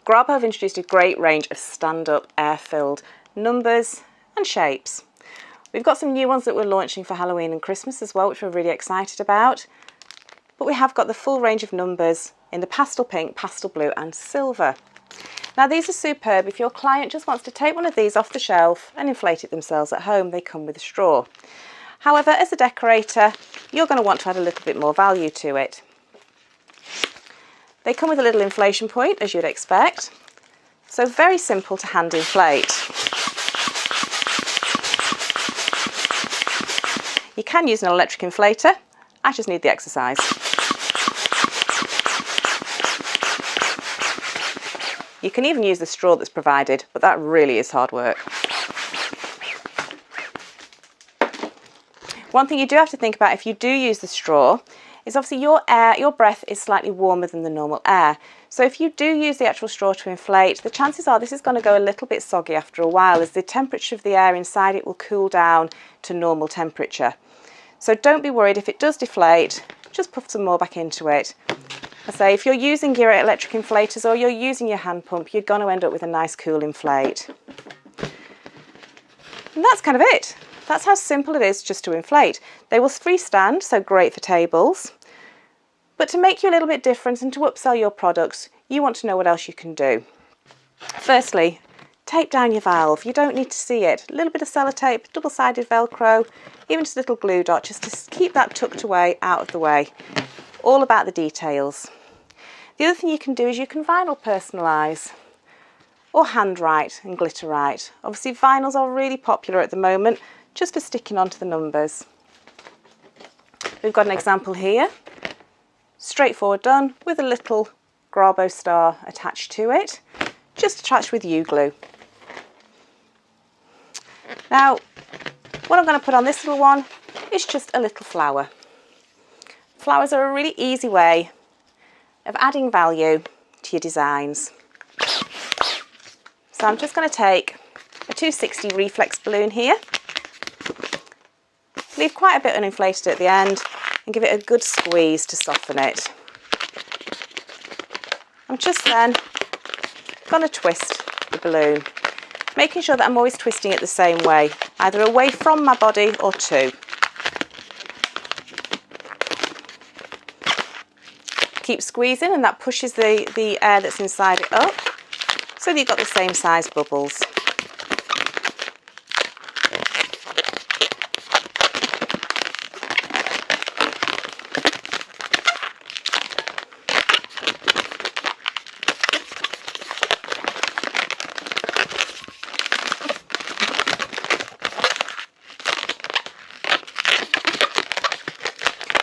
Grabo have introduced a great range of stand-up air-filled numbers and shapes. We've got some new ones that we're launching for Halloween and Christmas as well, which we're really excited about. But we have got the full range of numbers in the pastel pink, pastel blue and silver. Now these are superb if your client just wants to take one of these off the shelf and inflate it themselves at home. They come with a straw. However, as a decorator, you're going to want to add a little bit more value to it. They come with a little inflation point, as you'd expect. So very simple to hand inflate. You can use an electric inflator. I just need the exercise. You can even use the straw that's provided, but that really is hard work. One thing you do have to think about if you do use the straw is obviously your breath is slightly warmer than the normal air. So if you do use the actual straw to inflate, the chances are this is going to go a little bit soggy after a while, as the temperature of the air inside it will cool down to normal temperature. So don't be worried if it does deflate, just put some more back into it. I say if you're using your electric inflators or you're using your hand pump, you're going to end up with a nice cool inflate. And that's kind of it. That's how simple it is just to inflate. They will freestand, so great for tables. But to make you a little bit different and to upsell your products, you want to know what else you can do. Firstly, tape down your valve. You don't need to see it. A little bit of sellotape, double-sided Velcro, even just a little glue dot, just to keep that tucked away, out of the way. All about the details. The other thing you can do is you can vinyl personalise or handwrite and glitter write. Obviously vinyls are really popular at the moment just for sticking onto the numbers. We've got an example here, straightforward done with a little Grabo star attached to it, just attached with U-glue. Now what I'm going to put on this little one is just a little flower. Flowers are a really easy way of adding value to your designs. So I'm just going to take a 260 reflex balloon here, leave quite a bit uninflated at the end and give it a good squeeze to soften it. I'm just then going to twist the balloon, making sure that I'm always twisting it the same way, either away from my body or to. Keep squeezing and that pushes the air that's inside it up so that you've got the same size bubbles.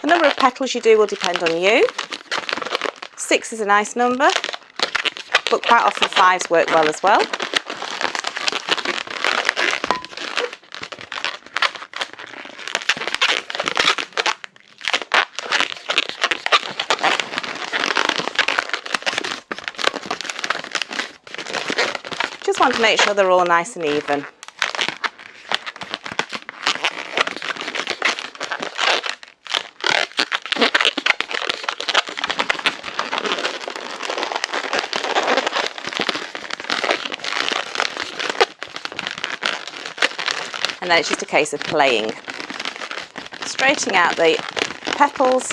The number of petals you do will depend on you. 6 is a nice number, but quite often 5s work well as well. Just want to make sure they're all nice and even. And then it's just a case of playing, straightening out the petals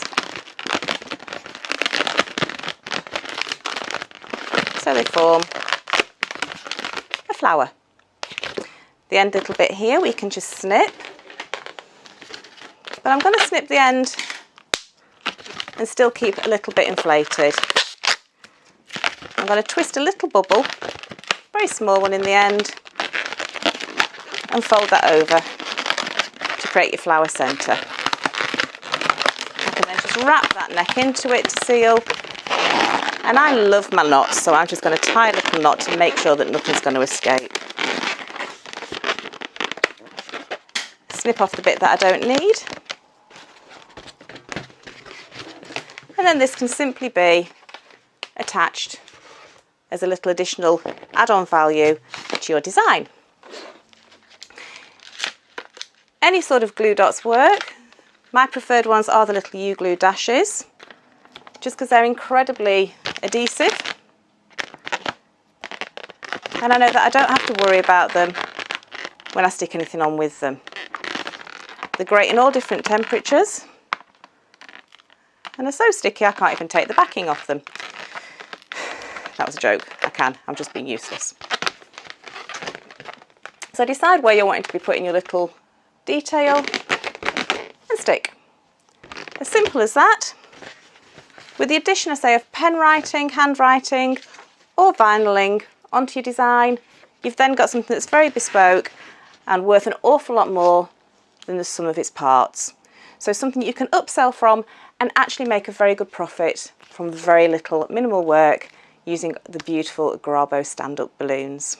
so they form a flower. The end little bit here we can just snip, but I'm going to snip the end and still keep a little bit inflated. I'm going to twist a little bubble, very small one in the end, and fold that over to create your flower centre. I can then just wrap that neck into it to seal. And I love my knots, so I'm just going to tie a little knot to make sure that nothing's going to escape. Snip off the bit that I don't need. And then this can simply be attached as a little additional add-on value to your design. Any sort of glue dots work. My preferred ones are the little U-glue dashes, just because they're incredibly adhesive. And I know that I don't have to worry about them when I stick anything on with them. They're great in all different temperatures. And they're so sticky I can't even take the backing off them. That was a joke. I can. I'm just being useless. So decide where you're wanting to be putting your little detail and stick. As simple as that. With the addition, I say, of pen writing, handwriting or vinyling onto your design, you've then got something that's very bespoke and worth an awful lot more than the sum of its parts. So something you can upsell from and actually make a very good profit from very little minimal work using the beautiful Grabo stand-up balloons.